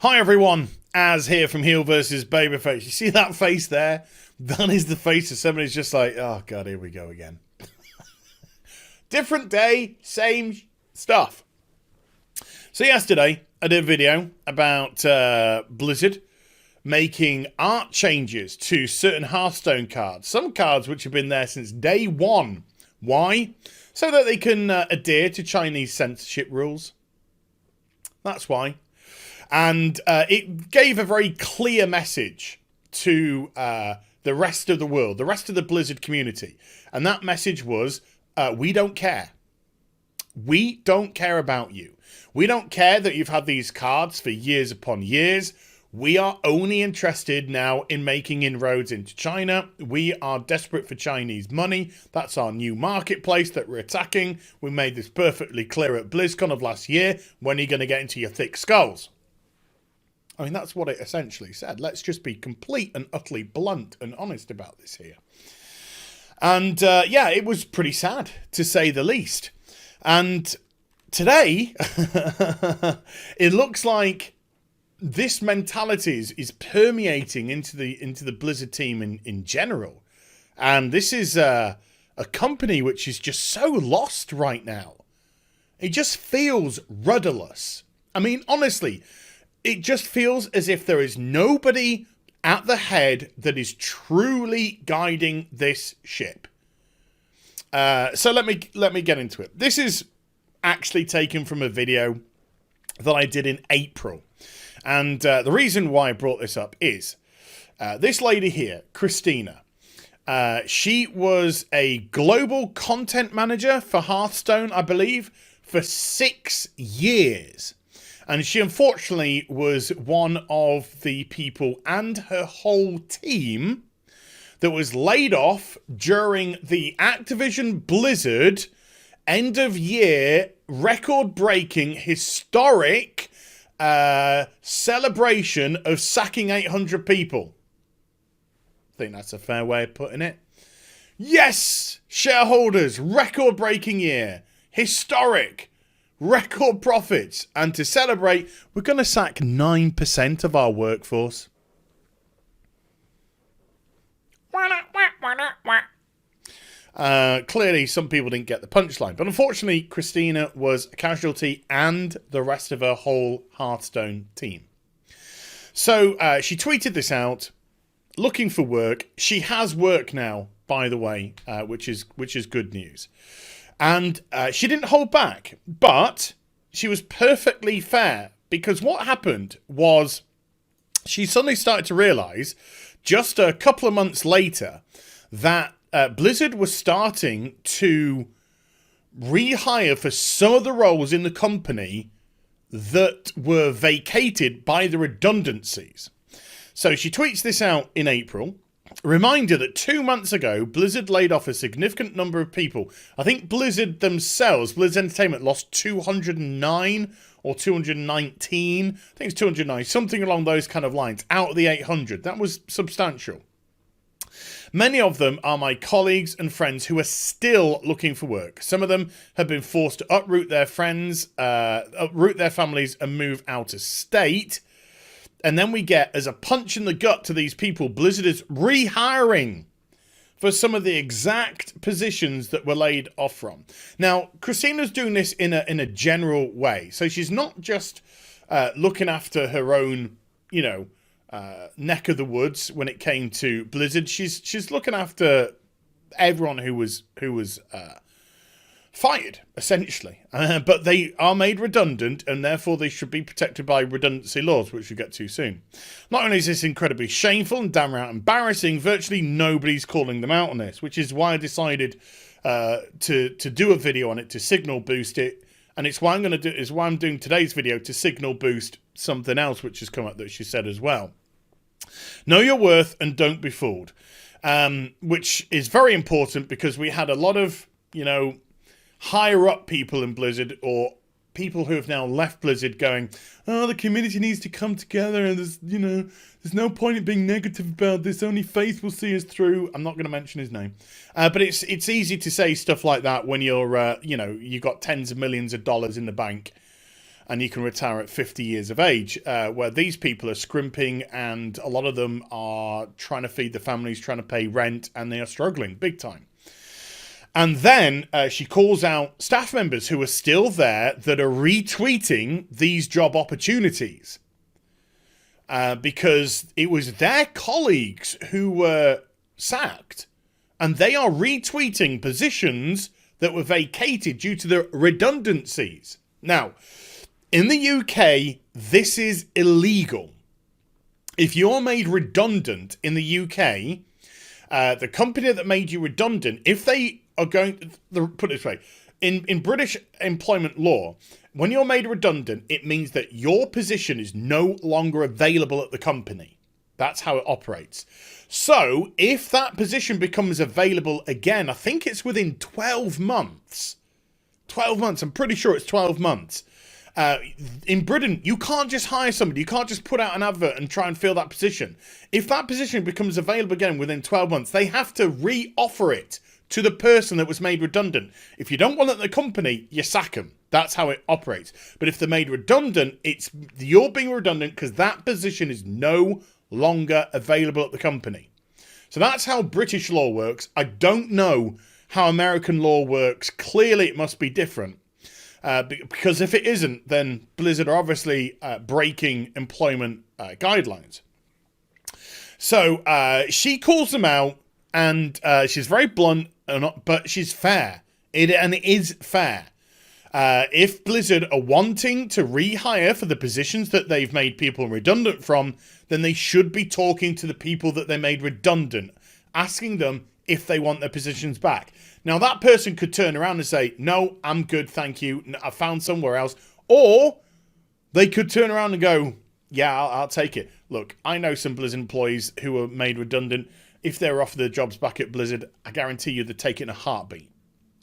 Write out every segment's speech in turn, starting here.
Hi everyone, Az here from HeelvsBabyface. You see that face there? That is the face of somebody who's just like, oh god, here we go again. Different day, same stuff. So yesterday, I did a video about Blizzard making art changes to certain Hearthstone cards. Some cards which have been there since day one. Why? So that they can adhere to Chinese censorship rules. That's why. And it gave a very clear message to the rest of the world, the rest of the Blizzard community. And that message was, we don't care. We don't care about you. We don't care that you've had these cards for years upon years. We are only interested now in making inroads into China. We are desperate for Chinese money. That's our new marketplace that we're attacking. We made this perfectly clear at BlizzCon of last year. When are you going to get into your thick skulls? I mean, that's what it essentially said. Let's just be complete and utterly blunt and honest about this here. And yeah, it was pretty sad, to say the least. And today, it looks like this mentality is permeating into the Blizzard team in general. And this is a company which is just so lost right now. It just feels rudderless. I mean, honestly, it just feels as if there is nobody at the head that is truly guiding this ship. So let me get into it. This is actually taken from a video that I did in April. And the reason why I brought this up is this lady here, Christina. She was a global content manager for Hearthstone, I believe, for 6 years. And she unfortunately was one of the people and her whole team that was laid off during the Activision Blizzard end of year record-breaking historic celebration of sacking 800 people. I think that's a fair way of putting it. Yes, shareholders, record-breaking year, historic. Record profits, and to celebrate, we're going to sack 9% of our workforce. Clearly, some people didn't get the punchline, but unfortunately, Christina was a casualty and the rest of her whole Hearthstone team. So she tweeted this out, looking for work. She has work now, by the way, which is good news. And she didn't hold back, but she was perfectly fair, because what happened was she suddenly started to realize just a couple of months later that Blizzard was starting to rehire for some of the roles in the company that were vacated by the redundancies. So she tweets this out in April. Reminder that 2 months ago, Blizzard laid off a significant number of people. I think Blizzard themselves, Blizzard Entertainment, lost 209 or 219. I think it's 209, something along those kind of lines, out of the 800. That was substantial. Many of them are my colleagues and friends who are still looking for work. Some of them have been forced to uproot their friends, uproot their families and move out of state. And then we get, as a punch in the gut to these people, Blizzard is rehiring for some of the exact positions that were laid off from. Now, Christina's doing this in a general way. So she's not just looking after her own, neck of the woods when it came to Blizzard. She's looking after everyone who was fired, essentially. But they are made redundant, and therefore they should be protected by redundancy laws, which we'll get to soon. Not only is this incredibly shameful and downright embarrassing, virtually nobody's calling them out on this, which is why I decided to do a video on it, to signal boost it. And it's why I'm doing today's video, to signal boost something else which has come up that she said as well. Know your worth and don't be fooled. Which is very important, because we had a lot of, higher up people in Blizzard, or people who have now left Blizzard, going, oh, the community needs to come together, and there's no point in being negative about this, only faith will see us through. I'm not going to mention his name. But it's easy to say stuff like that when you're, you've got tens of millions of dollars in the bank. and you can retire at 50 years of age, where these people are scrimping, and a lot of them are trying to feed the families, trying to pay rent, and they are struggling big time. And then she calls out staff members who are still there that are retweeting these job opportunities because it was their colleagues who were sacked, and they are retweeting positions that were vacated due to the redundancies. Now, in the UK, this is illegal. If you're made redundant in the UK, the company that made you redundant, if they are going to put it this way, in British employment law, when you're made redundant, it means that your position is no longer available at the company. That's how it operates. So if that position becomes available again, I think it's within 12 months. 12 months, I'm pretty sure it's 12 months. In Britain, you can't just hire somebody. You can't just put out an advert and try and fill that position. If that position becomes available again within 12 months, they have to re-offer it to the person that was made redundant. If you don't want it in the company, you sack them. That's how it operates. But if they're made redundant, you're being redundant because that position is no longer available at the company. So that's how British law works. I don't know how American law works. Clearly, it must be different. Because if it isn't, then Blizzard are obviously breaking employment guidelines. So she calls them out, and she's very blunt, but she's fair. It is fair. If Blizzard are wanting to rehire for the positions that they've made people redundant from, then they should be talking to the people that they made redundant, asking them if they want their positions back. Now, that person could turn around and say, no, I'm good, thank you, I found somewhere else. Or they could turn around and go, yeah, I'll take it. Look, I know some Blizzard employees who were made redundant. If they were offered their jobs back at Blizzard, I guarantee you they'd take it in a heartbeat.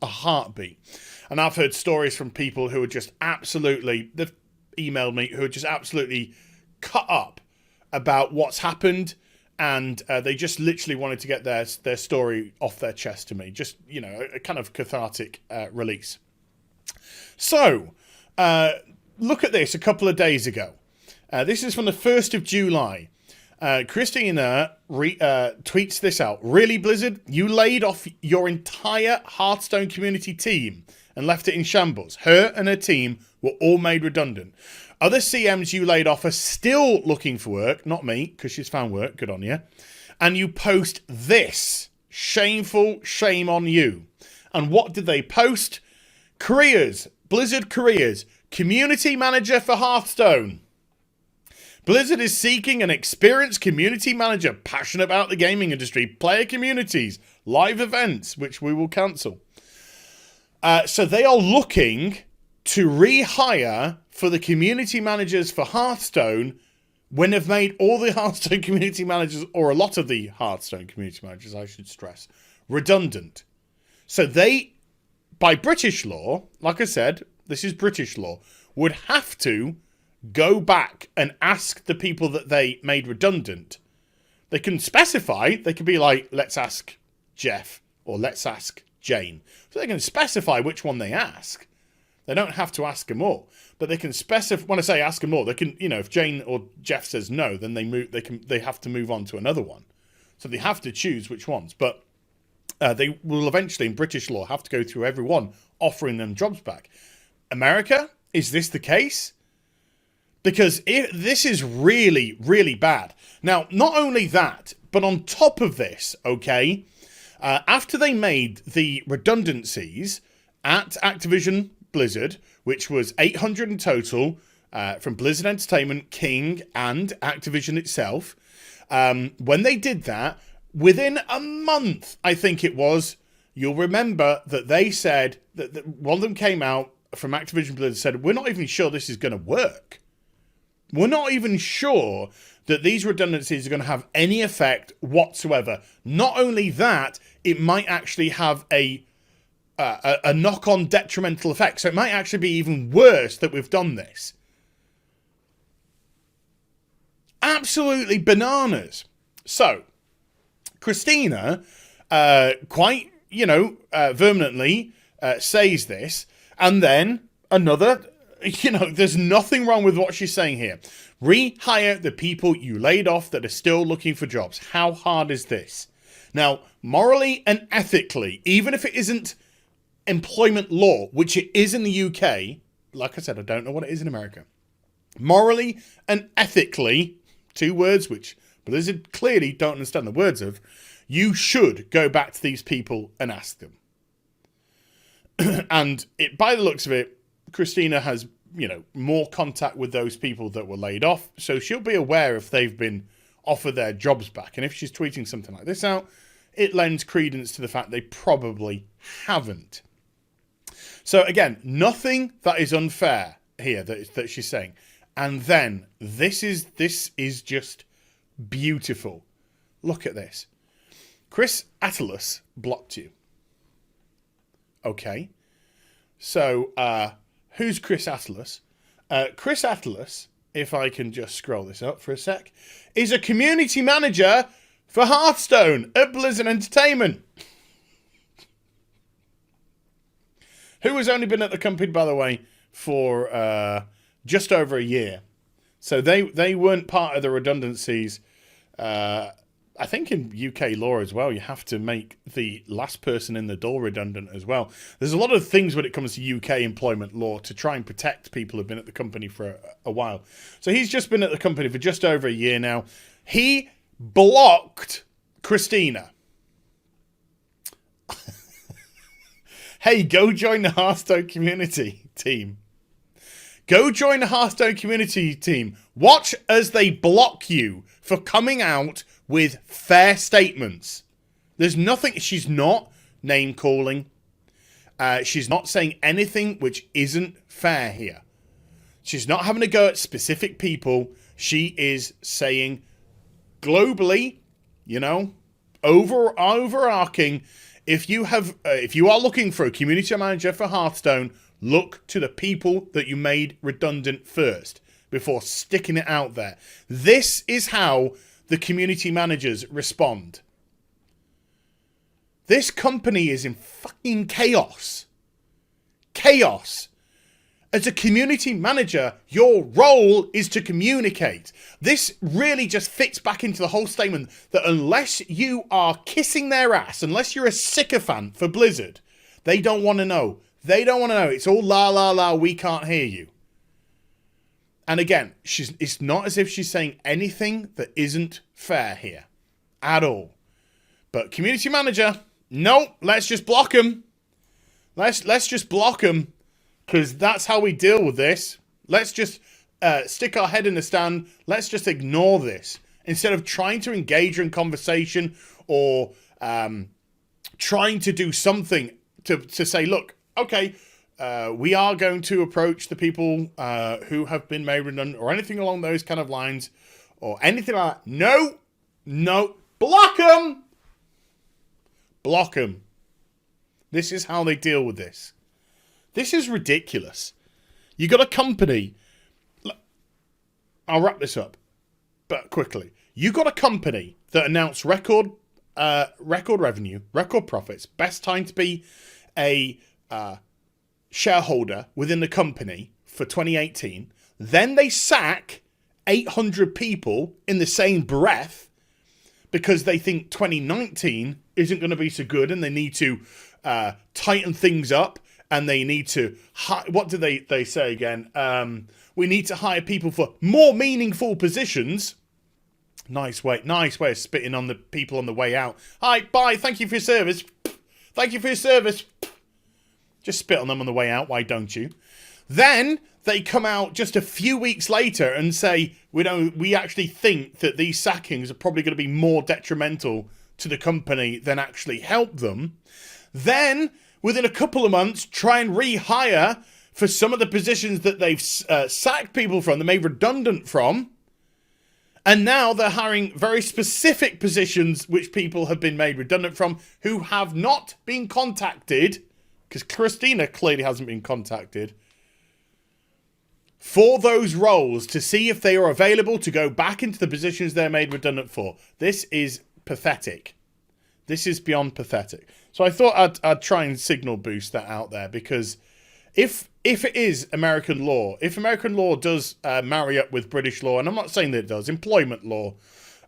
A heartbeat. And I've heard stories from people who are just absolutely, they've emailed me, who are just absolutely cut up about what's happened. And they just literally wanted to get their story off their chest to me. Just, you know, a kind of cathartic release. So, look at this a couple of days ago. This is from the 1st of July. Christina tweets this out. Really, Blizzard? You laid off your entire Hearthstone community team and left it in shambles. Her and her team were all made redundant. Other CMs you laid off are still looking for work. Not me, because she's found work. Good on you. And you post this. Shameful shame on you. And what did they post? Careers. Blizzard careers. Community manager for Hearthstone. Blizzard is seeking an experienced community manager passionate about the gaming industry, player communities, live events, which we will cancel. So they are looking to rehire for the community managers for Hearthstone when they've made all the Hearthstone community managers, or a lot of the Hearthstone community managers, I should stress, redundant. So they, by British law, like I said, this is British law, would have to go back and ask the people that they made redundant. They can specify, they could be like, let's ask Jeff, or let's ask Jane. So they can specify which one they ask. They don't have to ask them all, but they can specify. When I say ask them all, they can, you know, if Jane or Jeff says no, then they have to move on to another one. So they have to choose which ones. But they will eventually, in British law, have to go through everyone offering them jobs back. America, is this the case? Because this is really, really bad. Now, not only that, but on top of this, okay, after they made the redundancies at Activision Blizzard, which was 800 in total, from Blizzard Entertainment, King, and Activision itself, when they did that, within a month, I think it was, you'll remember that they said, that one of them came out from Activision Blizzard and said, we're not even sure this is going to work. We're not even sure that these redundancies are going to have any effect whatsoever. Not only that, it might actually have a knock-on detrimental effect. So it might actually be even worse that we've done this. Absolutely bananas. So, Christina, quite, vehemently says this, and then another You know, there's nothing wrong with what she's saying here. Rehire the people you laid off that are still looking for jobs. How hard is this? Now, morally and ethically, even if it isn't employment law, which it is in the UK, like I said, I don't know what it is in America. Morally and ethically, two words which Blizzard clearly don't understand the words of, you should go back to these people and ask them. And by the looks of it, Christina has, you know, more contact with those people that were laid off, so she'll be aware if they've been offered their jobs back. And if she's tweeting something like this out, it lends credence to the fact they probably haven't. So again, nothing that is unfair here that she's saying. And then this is just beautiful. Look at this. Chris Atlas blocked you. Okay. So who's Chris Atlas? Chris Atlas, if I can just scroll this up for a sec, is a community manager for Hearthstone at Blizzard Entertainment. Who has only been at the company, by the way, for just over a year. So they weren't part of the redundancies. I think in UK law as well, you have to make the last person in the door redundant as well. There's a lot of things when it comes to UK employment law to try and protect people who've been at the company for a while. So he's just been at the company for just over a year now. He blocked Kristina. Hey, go join the Hearthstone community team. Go join the Hearthstone community team. Watch as they block you for coming out with fair statements. There's nothing. She's not name calling. She's not saying anything which isn't fair here. She's not having to go at specific people. She is saying globally, you know, overarching. If you are looking for a community manager for Hearthstone, look to the people that you made redundant first before sticking it out there. This is how the community managers respond. This company is in fucking chaos. Chaos. As a community manager, your role is to communicate. This really just fits back into the whole statement that unless you are kissing their ass, unless you're a sycophant for Blizzard, they don't want to know. They don't want to know. It's all la la la, we can't hear you. And again, it's not as if she's saying anything that isn't fair here. At all. But community manager, no, let's just block him. Let's just block him. Because that's how we deal with this. Let's just stick our head in the stand. Let's just ignore this. Instead of trying to engage in conversation or trying to do something to say, look, okay, we are going to approach the people who have been made redundant or anything along those kind of lines or anything like that. No, block them. Block them. This is how they deal with this. This is ridiculous. You got a company. I'll wrap this up, but quickly. You got a company that announced record revenue, record profits. Best time to be a shareholder within the company for 2018. Then they sack 800 people in the same breath because they think 2019 isn't going to be so good, and they need to tighten things up. And they need to, what do they say again? We need to hire people for more meaningful positions. Nice way of spitting on the people on the way out. Hi, bye, thank you for your service. Thank you for your service. Just spit on them on the way out, why don't you? Then they come out just a few weeks later and say, we actually think that these sackings are probably going to be more detrimental to the company than actually help them. Then within a couple of months, try and rehire for some of the positions that they've sacked people from, they made redundant from. And now they're hiring very specific positions which people have been made redundant from who have not been contacted, because Christina clearly hasn't been contacted, for those roles to see if they are available to go back into the positions they're made redundant for. This is pathetic. This is beyond pathetic. So I thought I'd try and signal boost that out there because if it is American law, if American law does marry up with British law, and I'm not saying that it does, employment law,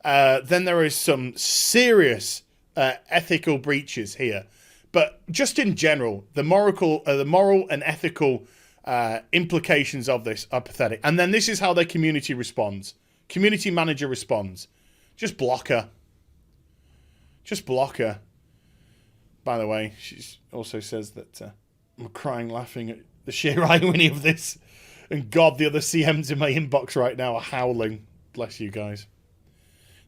then there is some serious ethical breaches here. But just in general, the moral and ethical implications of this are pathetic. And then this is how their community responds. Community manager responds. Just block her. Just block her. By the way, she also says that I'm crying laughing at the sheer irony of this. And God, the other CMs in my inbox right now are howling. Bless you guys.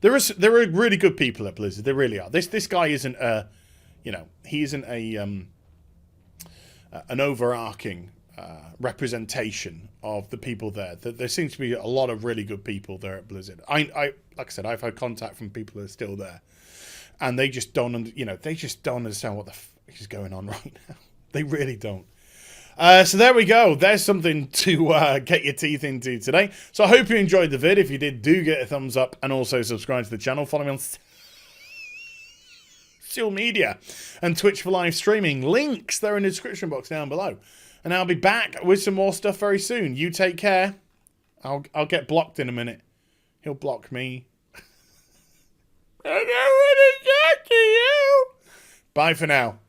There are really good people at Blizzard. There really are. This guy isn't he isn't an overarching representation of the people there. There seems to be a lot of really good people there at Blizzard. Like I said, I've had contact from people who are still there, and they just don't understand what the fuck is going on right now. They really don't. So there we go. There's something to get your teeth into today. So I hope you enjoyed the vid. If you did, do get a thumbs up and also subscribe to the channel. Follow me on social media and Twitch for live streaming. Links, they're in the description box down below. And I'll be back with some more stuff very soon. You take care. I'll get blocked in a minute. He'll block me. I don't want to talk to you. Bye for now.